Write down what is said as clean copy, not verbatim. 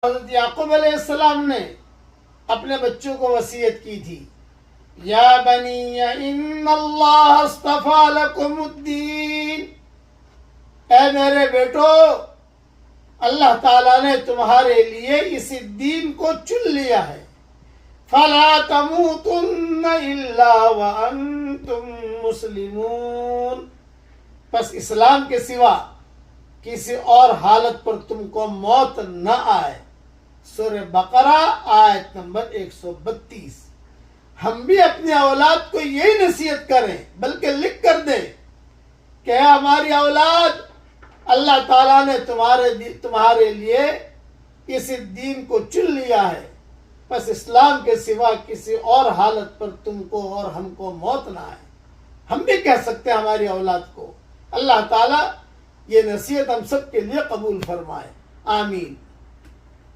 حضرت یعقوب علیہ السلام نے اپنے بچوں کو وصیت کی تھی، یا بنی ان اللہ اصطفی لکم الدین، اے میرے بیٹو اللہ تعالیٰ نے تمہارے لیے اس دین کو چن لیا ہے، فلا تموتن الا وانتم مسلمون، پس اسلام کے سوا کسی اور حالت پر تم کو موت نہ آئے۔ سورہ بقرہ آیت نمبر 132۔ ہم بھی اپنی اولاد کو یہی نصیحت کریں، بلکہ لکھ کر دیں کہ ہماری اولاد اللہ تعالیٰ نے تمہارے لیے اس دین کو چن لیا ہے، بس اسلام کے سوا کسی اور حالت پر تم کو اور ہم کو موت نہ آئے۔ ہم بھی کہہ سکتے ہیں ہماری اولاد کو۔ اللہ تعالیٰ یہ نصیحت ہم سب کے لیے قبول فرمائے، آمین۔